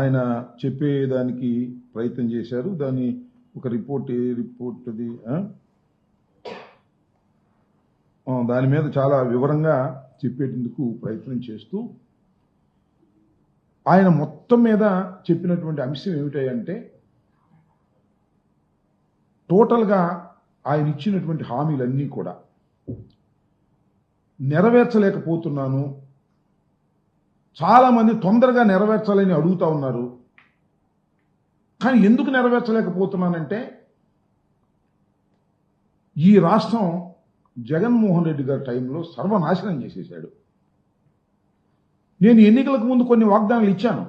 ఆయన చెప్పేదానికి ప్రయత్నం చేశారు. దాన్ని ఒక రిపోర్ట్ అది దాని మీద చాలా వివరంగా చెప్పేందుకు ప్రయత్నం చేస్తూ ఆయన మొత్తం మీద చెప్పినటువంటి అంశం ఏమిటంటే టోటల్గా ఆయన ఇచ్చినటువంటి హామీలన్నీ కూడా నెరవేర్చలేకపోతున్నాను, చాలామంది తొందరగా నెరవేర్చాలని అడుగుతా ఉన్నారు. కానీ ఎందుకు నెరవేర్చలేకపోతున్నానంటే ఈ రాష్ట్రం జగన్మోహన్ రెడ్డి గారి టైంలో సర్వనాశనం చేసేశాడు. నేను ఎన్నికలకు ముందు కొన్ని వాగ్దానాలు ఇచ్చాను,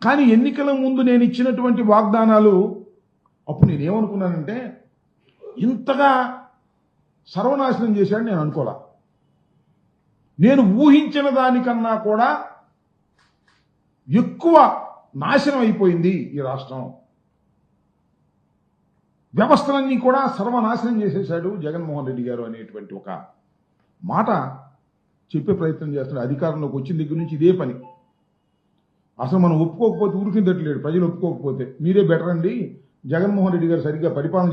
కానీ ఎన్నికల ముందు నేను ఇచ్చినటువంటి వాగ్దానాలు అప్పుడు నేనేమనుకున్నానంటే ఇంతగా సర్వనాశనం చేశాడు నేను అనుకోలే. నేను ఊహించిన దానికన్నా కూడా ఎక్కువ నాశనం అయిపోయింది ఈ రాష్ట్రం. వ్యవస్థలన్నీ కూడా సర్వనాశనం చేసేశాడు జగన్మోహన్ రెడ్డి గారు అనేటువంటి ఒక మాట చెప్పే ప్రయత్నం చేస్తున్నాడు. అధికారంలోకి వచ్చిన దగ్గర నుంచి ఇదే పని. అసలు మనం ఒప్పుకోకపోతే ఊరికిందట్లేడు, ప్రజలు ఒప్పుకోకపోతే మీరే బెటర్ అండి, జగన్మోహన్ రెడ్డి గారు సరిగ్గా పరిపాలన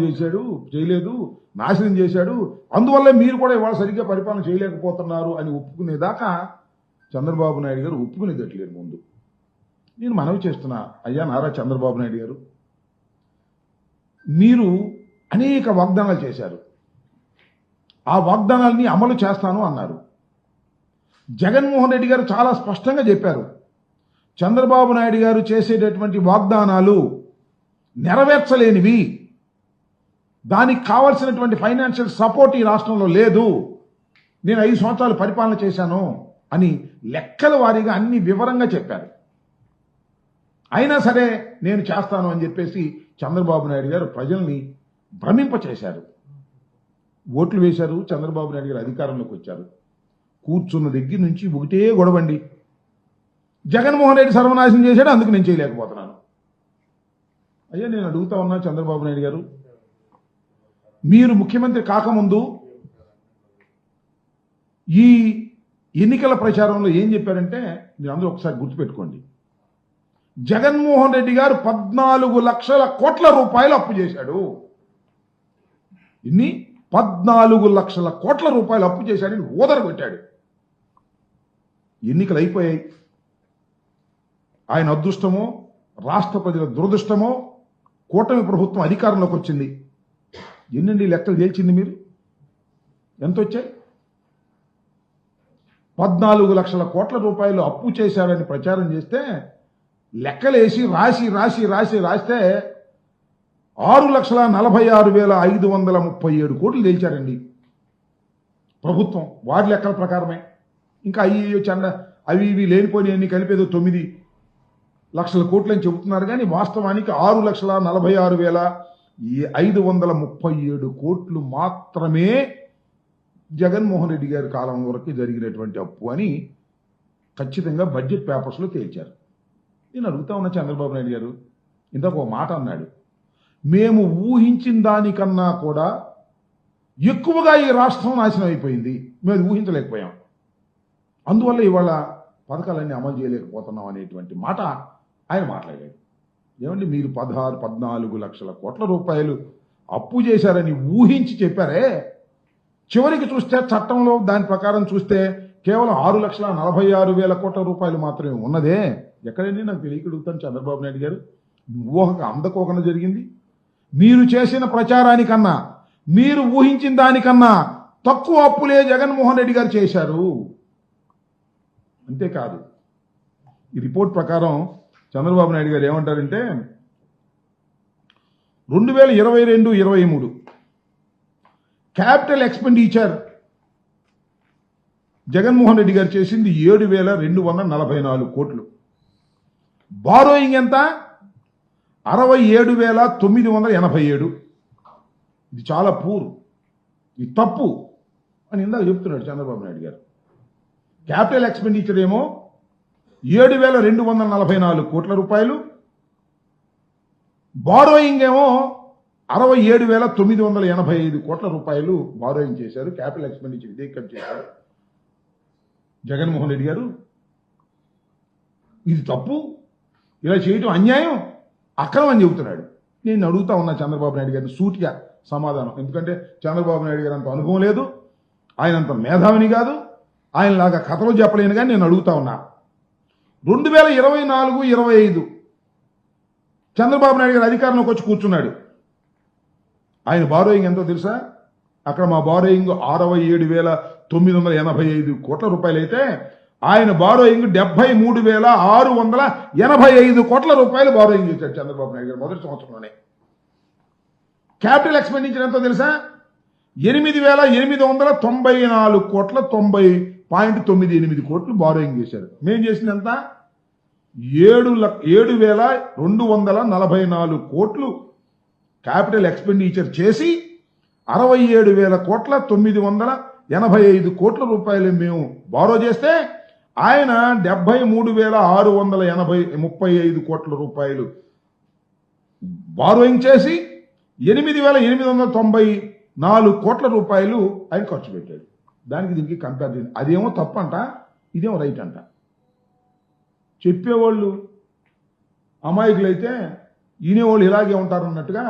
చేయలేదు, నాశనం చేశాడు, అందువల్ల మీరు కూడా ఇవాళ సరిగ్గా పరిపాలన చేయలేకపోతున్నారు అని ఒప్పుకునేదాకా చంద్రబాబు నాయుడు గారు ఒప్పుకునేదట్లేరు. ముందు నేను మనవి చేస్తున్నా, అయ్యా నారా చంద్రబాబు నాయుడు గారు, మీరు అనేక వాగ్దానాలు చేశారు, ఆ వాగ్దానాలని అమలు చేస్తాను అన్నారు. జగన్మోహన్ రెడ్డి గారు చాలా స్పష్టంగా చెప్పారు, చంద్రబాబు నాయుడు గారు చేసేటటువంటి వాగ్దానాలు నెరవేర్చలేనివి, దానికి కావలసినటువంటి ఫైనాన్షియల్ సపోర్ట్ ఈ రాష్ట్రంలో లేదు, నేను 5 సంవత్సరాలు పరిపాలన చేశాను అని లెక్కల వారీగా అన్ని వివరంగా చెప్పారు. అయినా సరే నేను చేస్తాను అని చెప్పేసి చంద్రబాబు నాయుడు గారు ప్రజల్ని భ్రమింపచేశారు. ఓట్లు వేశారు, చంద్రబాబు నాయుడు గారు అధికారంలోకి వచ్చారు. కూర్చున్న దగ్గర నుంచి ఒకటే గొడవండి, జగన్మోహన్ రెడ్డి సర్వనాశనం చేశాడు, అందుకు నేను చేయలేకపోతున్నాను. అయ్యా నేను అడుగుతా ఉన్నా చంద్రబాబు నాయుడు గారు, మీరు ముఖ్యమంత్రి కాకముందు ఈ ఎన్నికల ప్రచారంలో ఏం చెప్పారంటే మీరు అందరూ ఒకసారి గుర్తుపెట్టుకోండి, జగన్మోహన్ రెడ్డి గారు 14 లక్షల కోట్ల రూపాయలు అప్పు చేశాడు. ఇన్ని 14 లక్షల కోట్ల రూపాయలు అప్పు చేశాడని ఓదరగొట్టాడు. ఎన్నికలు అయిపోయాయి. ఆయన అదృష్టమో రాష్ట్ర ప్రజల దురదృష్టమో కూటమి ప్రభుత్వం అధికారంలోకి వచ్చింది. ఎన్నండి లెక్కలు తేల్చింది మీరు? ఎంత వచ్చాయి? 14 లక్షల కోట్ల రూపాయలు అప్పు చేశారని ప్రచారం చేస్తే లెక్కలేసి రాస్తే 6,46,537 కోట్లు తేల్చారండి ప్రభుత్వం, వారి లెక్కల ప్రకారమే. ఇంకా అవి ఇవి లేనిపోయినవన్నీ కలిపేదో 9 లక్షల కోట్లు అని చెబుతున్నారు, కానీ వాస్తవానికి 6,46,537 కోట్లు మాత్రమే జగన్మోహన్ రెడ్డి గారి కాలం వరకు జరిగినటువంటి అప్పు అని ఖచ్చితంగా బడ్జెట్ పేపర్స్లో తేల్చారు. నేను అడుగుతా ఉన్నా చంద్రబాబు నాయుడు గారు, ఇందాక ఒక మాట అన్నాడు, మేము ఊహించిన దానికన్నా కూడా ఎక్కువగా ఈ రాష్ట్రం నాశనం అయిపోయింది, మేము ఊహించలేకపోయాం, అందువల్ల ఇవాళ పథకాలన్నీ అమలు చేయలేకపోతున్నాం అనేటువంటి మాట ఆయన మాట్లాడాడు. ఏమండి, మీరు 14 లక్షల కోట్ల రూపాయలు అప్పు చేశారని ఊహించి చెప్పారే, చివరికి చూస్తే చట్టంలో దాని ప్రకారం చూస్తే కేవలం 6,46,000 కోట్ల రూపాయలు మాత్రమే ఉన్నదే. ఎక్కడండి నాకు తెలియకడుగుతాను చంద్రబాబు నాయుడు గారు, ఊహకు అందకోకుండా జరిగింది. మీరు చేసిన ప్రచారానికన్నా మీరు ఊహించిన దానికన్నా తక్కువ అప్పులే జగన్మోహన్ రెడ్డి గారు చేశారు. అంతేకాదు, ఈ రిపోర్ట్ ప్రకారం చంద్రబాబు నాయుడు గారు ఏమంటారంటే 2022-23 క్యాపిటల్ ఎక్స్పెండిచర్ జగన్మోహన్ రెడ్డి గారు చేసింది 7,244 కోట్లు. బారోయింగ్ ఎంత? 67,987. ఇది చాలా పూర్, ఇది తప్పు అని ఇందాక చెప్తున్నాడు చంద్రబాబు నాయుడు గారు. క్యాపిటల్ ఎక్స్పెండిచర్ ఏమో 7,244 కోట్ల రూపాయలు, బారోయింగ్ ఏమో 67,985 కోట్ల రూపాయలు బారోయింగ్ చేశారు. క్యాపిటల్ ఎక్స్పెండిచర్ ఇదే కట్ చేశారు జగన్మోహన్ రెడ్డి గారు. ఇది తప్పు ఇలా చేయటం అన్యాయం, అక్రమం అని చెబుతున్నాడు. నేను అడుగుతా ఉన్నా చంద్రబాబు నాయుడు గారిని సూటిగా సమాధానం. ఎందుకంటే చంద్రబాబు నాయుడు గారు అంత అనుభవం లేదు, ఆయన అంత మేధావిని కాదు, ఆయనలాగా కథలు చెప్పలేను. కానీ నేను అడుగుతా ఉన్నా, 2024-25 చంద్రబాబు నాయుడు గారు అధికారంలోకి వచ్చి కూర్చున్నాడు. ఆయన బారోయింగ్ ఎంతో తెలుసా? అక్కడ మా బారోయింగ్ 67,985 కోట్ల రూపాయలు అయితే ఆయన బారోయింగ్ 73,685 కోట్ల రూపాయలు బారోయింగ్ చేశాడు చంద్రబాబు నాయుడు గారు మొదటి సంవత్సరంలోనే. క్యాపిటల్ ఎక్స్పెండిచర్ ఎంతో తెలుసా? 8,894 కోట్ల 90.98 కోట్లు బారోయింగ్ చేశారు. మేము చేసింది ఎంత? 7,244 కోట్లు క్యాపిటల్ ఎక్స్పెండిచర్ చేసి 67,000 కోట్ల 985 కోట్ల రూపాయలు మేము బారో చేస్తే ఆయన 73,635 కోట్ల రూపాయలు బారోయింగ్ చేసి 8,894 కోట్ల రూపాయలు ఆయన ఖర్చు పెట్టాడు. దానికి దీనికి కంపేర్ చేయండి. అదేమో తప్పంట, ఇదేమో రైట్ అంట. చెప్పేవాళ్ళు అమాయకులైతే వినేవాళ్ళు ఇలాగే ఉంటారన్నట్టుగా,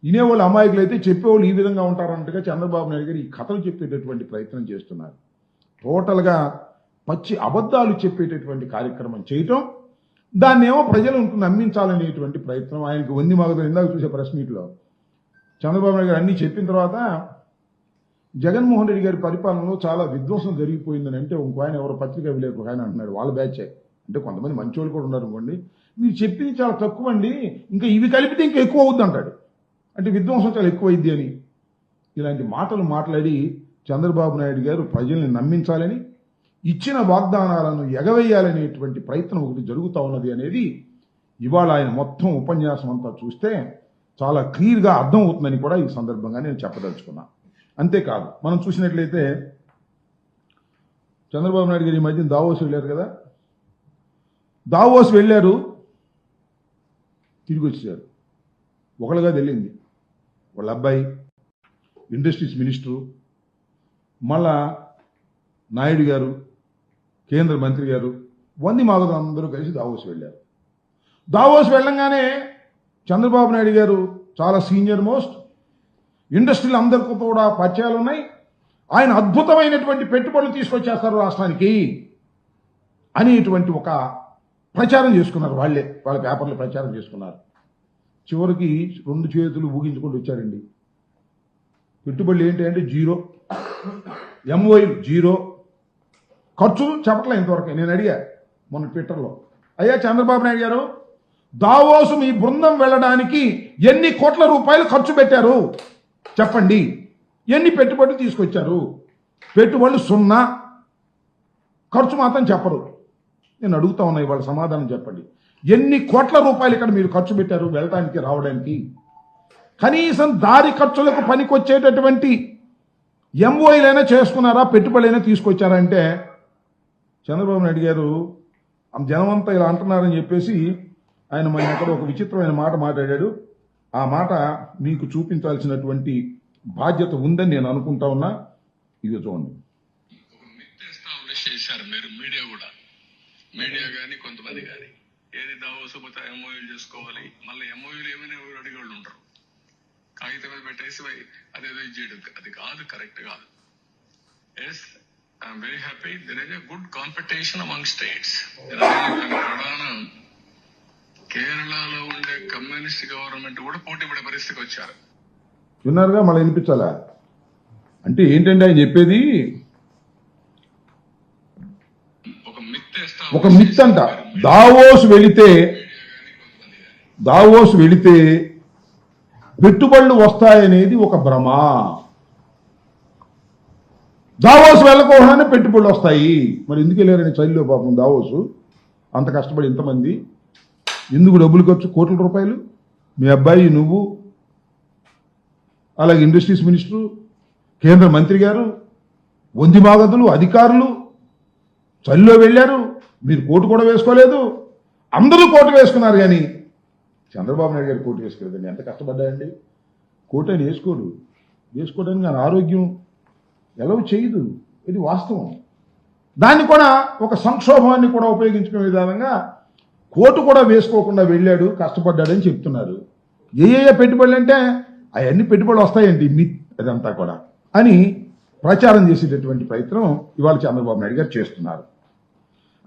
వినేవాళ్ళు అమాయకులైతే చెప్పేవాళ్ళు ఈ విధంగా ఉంటారన్నట్టుగా చంద్రబాబు నాయుడు గారు ఈ కథలు చెప్పేటటువంటి ప్రయత్నం చేస్తున్నారు. టోటల్గా పచ్చి అబద్ధాలు చెప్పేటటువంటి కార్యక్రమం చేయటం, దాన్నేమో ప్రజలు నమ్మించాలనేటువంటి ప్రయత్నం. ఆయనకి వంది మాగదు. ఇందాక చూసే ప్రెస్ మీట్లో చంద్రబాబు నాయుడు గారు అన్నీ చెప్పిన తర్వాత జగన్మోహన్ రెడ్డి గారి పరిపాలనలో చాలా విధ్వంసం జరిగిపోయిందని అంటే ఇంకో ఆయన ఎవరో పత్రికా విలేకరు ఆయన అంటున్నాడు, వాళ్ళ బ్యాచే. అంటే కొంతమంది మంచి వాళ్ళు కూడా ఉన్నారు అనుకోండి, మీరు చెప్పింది చాలా తక్కువ అండి, ఇంకా ఇవి కలిపితే ఇంకా ఎక్కువ అవుద్ది అంటాడు. అంటే విధ్వంసం చాలా ఎక్కువ అయింది అని ఇలాంటి మాటలు మాట్లాడి చంద్రబాబు నాయుడు గారు ప్రజల్ని నమ్మించాలని, ఇచ్చిన వాగ్దానాలను ఎగవేయాలనేటువంటి ప్రయత్నం ఒకటి జరుగుతూ ఉన్నది అనేది ఇవాళ ఆయన మొత్తం ఉపన్యాసం అంతా చూస్తే చాలా క్లియర్గా అర్థం అవుతుందని కూడా ఈ సందర్భంగా నేను చెప్పదలుచుకున్నా. అంతేకాదు, మనం చూసినట్లయితే చంద్రబాబు నాయుడు గారు ఈ మధ్యన దావోస్ వెళ్ళారు కదా, దావోస్ వెళ్ళారు, తిరిగి వచ్చారు. ఒకళ్ళుగా వెళ్ళింది వాళ్ళ అబ్బాయి ఇండస్ట్రీస్ మినిస్టరు, మళ్ళా నాయుడు గారు, కేంద్ర మంత్రి గారు, వంది మాగదు అందరూ కలిసి దావోస్ వెళ్ళారు. దావోస్ వెళ్ళంగానే చంద్రబాబు నాయుడు గారు చాలా సీనియర్ మోస్ట్, ఇండస్ట్రీలు అందరికీ కూడా పరిచయాలు ఉన్నాయి, ఆయన అద్భుతమైనటువంటి పెట్టుబడులు తీసుకొచ్చేస్తారు రాష్ట్రానికి అనేటువంటి ఒక ప్రచారం చేసుకున్నారు. వాళ్ళ పేపర్లు ప్రచారం చేసుకున్నారు. చివరికి 2 చేతులు ఊగించుకుంటూ వచ్చారండి. పెట్టుబడులు ఏంటి అంటే 0, ఎంఓయు 0, ఖర్చులు చెప్పట్లే ఇంతవరకు. నేను అడిగా మొన్న ట్విట్టర్లో, అయ్యా చంద్రబాబు నాయుడు గారు, దావోసు మీ బృందం వెళ్ళడానికి ఎన్ని కోట్ల రూపాయలు ఖర్చు పెట్టారు చెప్పండి, ఎన్ని పెట్టుబడులు తీసుకొచ్చారు? పెట్టుబడులు 0, ఖర్చు మాత్రం చెప్పరు. నేను అడుగుతా ఉన్నా, ఇవాళ సమాధానం చెప్పండి. ఎన్ని కోట్ల రూపాయలు ఇక్కడ మీరు ఖర్చు పెట్టారు వెళ్ళడానికి రావడానికి? కనీసం దారి ఖర్చులకు పనికొచ్చేటటువంటి ఎంఓఐలైనా చేసుకున్నారా, పెట్టుబడులైనా తీసుకొచ్చారా? అంటే చంద్రబాబు నాయుడు గారు జనమంతా ఇలా అంటున్నారని చెప్పేసి ఆయన మన ఎక్కడ ఒక విచిత్రమైన మాట మాట్లాడాడు. ఆ మాట మీకు చూపించాల్సినటువంటి బాధ్యత ఉందని నేను అనుకుంటా ఉన్నా. ఇది చూడండి. మీరు మీడియా కానీ కొంతమంది కానీ ఏది దావోసు పోతే ఎంఓయూలు చేసుకోవాలి, మళ్ళీ ఎంఓయూలు ఏమైనా ఎవరు అడిగేవాళ్ళు ఉంటారు. కాగితం మీద పెట్టేసి అదేదో చేయడం అది కాదు, కరెక్ట్ కాదు. Yes, I'm very happy. There is a good competition among states. ప్రధానం కేరళలో ఉండే కమ్యూనిస్ట్ గవర్నమెంట్ కూడా పోటీ పడే పరిస్థితికి వచ్చారు. విన్నారుగా, మళ్ళీ వినిపించాలా? అంటే ఏంటంటే ఆయన చెప్పేది ఒక మిత్ అంట. దావోస్ వెళితే పెట్టుబడులు వస్తాయనేది ఒక భ్రమ. దావోస్ వెళ్ళకోగానే పెట్టుబడులు వస్తాయి. మరి ఎందుకు వెళ్ళారని చైల్లో పాపం దావోసు అంత కష్టపడి ఇంతమంది ఎందుకు డబ్బులు ఖర్చు, కోట్ల రూపాయలు? మీ అబ్బాయి, నువ్వు, అలాగే ఇండస్ట్రీస్ మినిస్టరు, కేంద్ర మంత్రి గారు, వంది మాగదులు, అధికారులు చలిలో వెళ్ళారు. మీరు కోటు కూడా వేసుకోలేదు, అందరూ కోటు వేసుకున్నారు. కానీ చంద్రబాబు నాయుడు గారు కోటు వేసుకోలేదండి. ఎంత కష్టపడ్డాయండి. కోటు అని వేసుకోవడానికి ఆయన ఆరోగ్యం ఎలా చేయదు, ఇది వాస్తవం. దాన్ని కూడా ఒక సంక్షోభాన్ని కూడా ఉపయోగించుకునే విధానంగా కోటు కూడా వేసుకోకుండా వెళ్ళాడు, కష్టపడ్డాడని చెప్తున్నారు. ఏ పెట్టుబడులు అంటే అవన్నీ పెట్టుబడులు వస్తాయండి, మిత్ అదంతా కూడా అని ప్రచారం చేసేటటువంటి ప్రయత్నం ఇవాళ చంద్రబాబు నాయుడు గారు చేస్తున్నారు.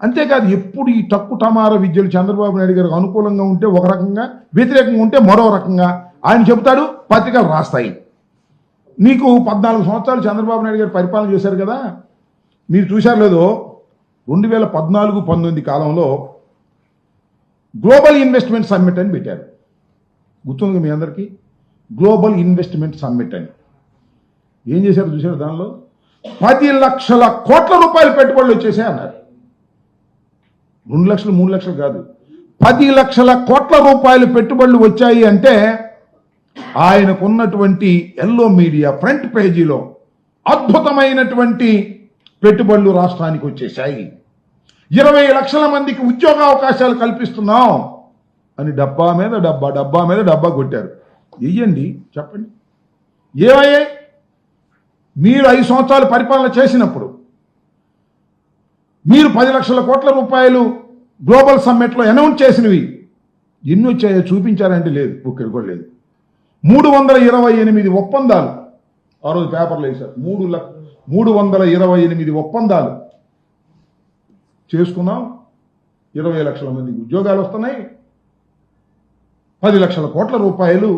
అంతేకాదు ఎప్పుడు ఈ టక్కు టమార విద్యలు చంద్రబాబు నాయుడు గారికి అనుకూలంగా ఉంటే ఒక రకంగా, వ్యతిరేకంగా ఉంటే మరో రకంగా ఆయన చెబుతాడు, పత్రికలు రాస్తాయి. మీకు 14 సంవత్సరాలు చంద్రబాబు నాయుడు గారు పరిపాలన చేశారు కదా, మీరు చూశారు లేదో 2014-19 కాలంలో గ్లోబల్ ఇన్వెస్ట్మెంట్ సమ్మిట్ అని పెట్టారు. గుర్తుంది మీ అందరికీ? గ్లోబల్ ఇన్వెస్ట్మెంట్ సమ్మిట్ అని ఏం చేశారు చూశారు? దానిలో 10 లక్షల కోట్ల రూపాయలు పెట్టుబడులు వచ్చేసాయి అన్నారు. 2 లక్షలు 3 లక్షలు కాదు, 10 లక్షల కోట్ల రూపాయలు పెట్టుబడులు వచ్చాయి అంటే ఆయనకున్నటువంటి ఎల్లో మీడియా ఫ్రంట్ పేజీలో అద్భుతమైనటువంటి పెట్టుబడులు రాష్ట్రానికి వచ్చేసాయి, 20 లక్షల మందికి ఉద్యోగ అవకాశాలు కల్పిస్తున్నాం అని డబ్బా మీద డబ్బా కొట్టారు. వెయ్యండి, చెప్పండి ఏమయ్యాయి? మీరు 5 సంవత్సరాలు పరిపాలన చేసినప్పుడు మీరు 10 లక్షల కోట్ల రూపాయలు గ్లోబల్ సమ్మిట్లో అనౌన్స్ చేసినవి ఎన్ని వచ్చాయో చూపించారంటే లేదు, ఒక్కటి కూడా లేదు. 328 ఒప్పందాలు ఆ రోజు పేపర్లు వేశారు. 328 ఒప్పందాలు చేసుకున్నాం, 20 లక్షల మందికి ఉద్యోగాలు వస్తున్నాయి, 10 లక్షల కోట్ల రూపాయలు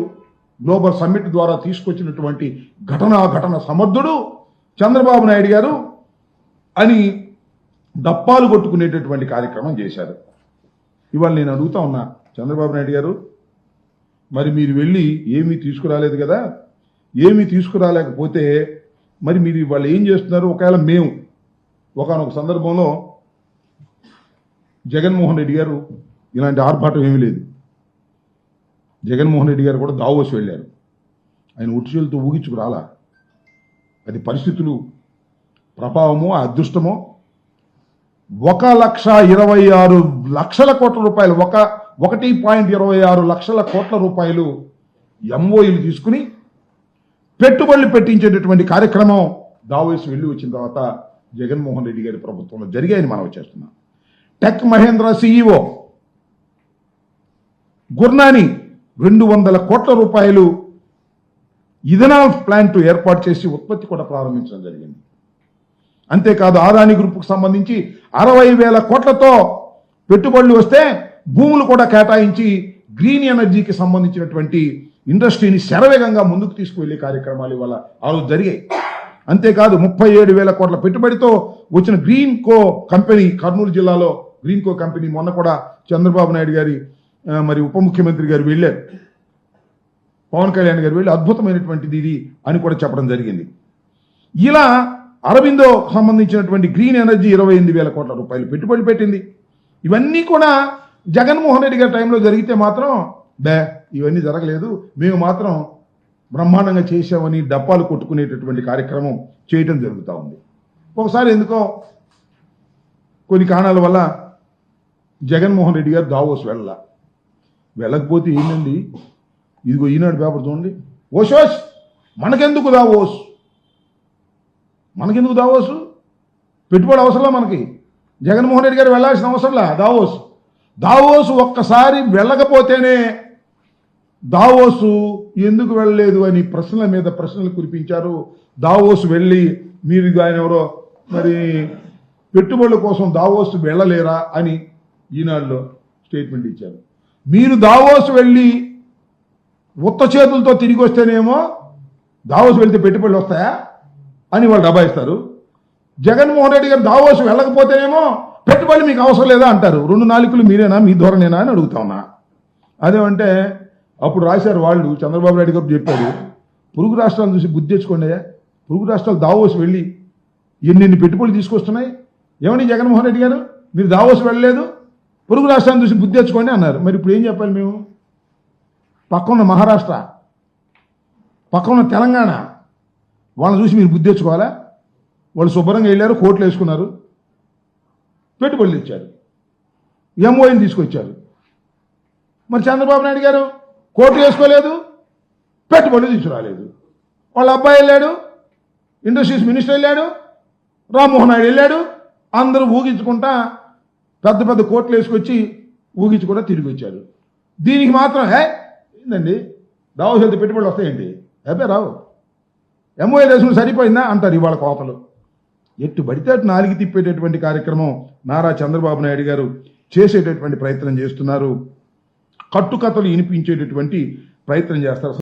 గ్లోబల్ సమ్మిట్ ద్వారా తీసుకొచ్చినటువంటి ఘటన సమర్థుడు చంద్రబాబు నాయుడు గారు అని డప్పాలు కొట్టుకునేటటువంటి కార్యక్రమం చేశారు. ఇవాళ నేను అడుగుతా ఉన్నా, చంద్రబాబు నాయుడు గారు మరి మీరు వెళ్ళి ఏమీ తీసుకురాలేదు కదా, ఏమీ తీసుకురాలేకపోతే మరి మీరు వాళ్ళు ఏం చేస్తున్నారు? ఒకవేళ మేము ఒకానొక సందర్భంలో జగన్మోహన్ రెడ్డి గారు ఇలాంటి ఆర్భాటం ఏమీ లేదు, జగన్మోహన్ రెడ్డి గారు కూడా దావోస్ వెళ్ళారు, ఆయన ఉట్టుచేలతో ఊగించుకురాలా, అది పరిస్థితులు ప్రభావమో అదృష్టమో. 1,26,00,000 కోట్ల రూపాయలు 1.26 లక్షల కోట్ల రూపాయలు ఎంఓయూలు తీసుకుని పెట్టుబడులు పెట్టించేటటువంటి కార్యక్రమం దావోస్ వెళ్ళి వచ్చిన తర్వాత జగన్మోహన్ రెడ్డి గారి ప్రభుత్వంలో జరిగాయని మనం చేస్తున్నాం. టెక్ మహేంద్ర సిఇఓ గుర్నాని 200 కోట్ల రూపాయలు ఇథనాల్ ప్లాంట్ ఏర్పాటు చేసి ఉత్పత్తి కూడా ప్రారంభించడం జరిగింది. అంతేకాదు ఆదాని గ్రూప్కు సంబంధించి 60,000 కోట్లతో పెట్టుబడులు వస్తే భూములు కూడా కేటాయించి గ్రీన్ ఎనర్జీకి సంబంధించినటువంటి ఇండస్ట్రీని శరవేగంగా ముందుకు తీసుకువెళ్లే కార్యక్రమాలు ఇవాళ ఆ రోజు జరిగాయి. అంతేకాదు 37,000 కోట్ల పెట్టుబడితో వచ్చిన గ్రీన్ కో కంపెనీ, కర్నూలు జిల్లాలో గ్రీన్ కో కంపెనీ మొన్న కూడా చంద్రబాబు నాయుడు గారి మరి ఉప ముఖ్యమంత్రి గారు వెళ్ళారు, పవన్ కళ్యాణ్ గారు వెళ్ళి అద్భుతమైనటువంటిది ఇది అని కూడా చెప్పడం జరిగింది. ఇలా అరబిందో సంబంధించినటువంటి గ్రీన్ ఎనర్జీ 28,000 కోట్ల రూపాయలు పెట్టుబడి పెట్టింది. ఇవన్నీ కూడా జగన్మోహన్ రెడ్డి గారి టైంలో జరిగితే మాత్రం ఇవన్నీ జరగలేదు, మేము మాత్రం బ్రహ్మాండంగా చేసామని డప్పాలు కొట్టుకునేటటువంటి కార్యక్రమం చేయటం జరుగుతూ ఉంది. ఒకసారి ఎందుకో కొన్ని కారణాల వల్ల జగన్మోహన్ రెడ్డి గారు దావోస్ వెళ్ళకపోతే ఏంటండి, ఇదిగో ఈనాడు పేపర్ చూడండి, ఓషోష్ మనకెందుకు దావోసు, పెట్టుబడి అవసరంలా మనకి, జగన్మోహన్ రెడ్డి గారు వెళ్ళాల్సిన అవసరంలా దావోసు ఒక్కసారి వెళ్ళకపోతేనే దావోసు ఎందుకు వెళ్ళలేదు అని ప్రశ్నల మీద ప్రశ్నలు కురిపించారు. దావోసు వెళ్ళి మీరు ఆయన ఎవరో మరి పెట్టుబడుల కోసం దావోసు వెళ్ళలేరా అని ఈనాడులో స్టేట్మెంట్ ఇచ్చారు. మీరు దావోసు వెళ్ళి ఉత్త చేతులతో తిరిగి వస్తేనేమో దావోసు వెళ్తే పెట్టుబడులు వస్తాయా అని వాళ్ళు దబాయిస్తారు. జగన్మోహన్ రెడ్డి గారు దావోసు వెళ్ళకపోతేనేమో పెట్టుబడి మీకు అవసరం లేదా అంటారు. 2 నాలుకలు మీరేనా, మీ ధోరణేనా అని అడుగుతా ఉన్నా. అదేమంటే అప్పుడు రాశారు వాళ్ళు, చంద్రబాబు నాయుడు గారు చెప్పాడు, పొరుగు రాష్ట్రాలను చూసి బుద్ధి తెచ్చుకోండి, పొరుగు రాష్ట్రాలు దావోసు వెళ్ళి ఎన్ని పెట్టుబడులు తీసుకొస్తున్నాయి, ఏమని జగన్మోహన్ రెడ్డి గారు మీరు దావోసు వెళ్ళలేదు, పొరుగు రాష్ట్రాలను చూసి బుద్ధి తెచ్చుకోండి అన్నారు. మరి ఇప్పుడు ఏం చెప్పాలి మేము? పక్కన మహారాష్ట్ర, పక్కన తెలంగాణ, వాళ్ళని చూసి మీరు బుద్ధి తెచ్చుకోవాలా? వాళ్ళు శుభ్రంగా వెళ్ళారు, కోట్లు వేసుకున్నారు, పెట్టుబడులు ఇచ్చారు, ఎంఓఎని తీసుకొచ్చారు. మరి చంద్రబాబు నాయుడు గారు కోట్లు వేసుకోలేదు, పెట్టుబడులు తీసుకురాలేదు. వాళ్ళ అబ్బాయి వెళ్ళాడు, ఇండస్ట్రీస్ మినిస్టర్ వెళ్ళాడు, రామ్మోహన్ నాయుడు వెళ్ళాడు, అందరూ ఊగించుకుంటా పెద్ద పెద్ద కోట్లు వేసుకొచ్చి ఊగించి కూడా తిరిగి వచ్చారు. దీనికి మాత్రం ఏందండి దావోస్ వెళ్తే పెట్టుబడులు వస్తాయండి, అబ్బే రావు. ఎంఓఏ వేసుకుని సరిపోయిందా అంటారు ఇవాళ కోతలు. ఎట్టు పడితే అటు నాలుగు తిప్పేటటువంటి కార్యక్రమం నారా చంద్రబాబు నాయుడు గారు చేసేటటువంటి ప్రయత్నం చేస్తున్నారు. కట్టుకథలు వినిపించేటటువంటి ప్రయత్నం చేస్తారు.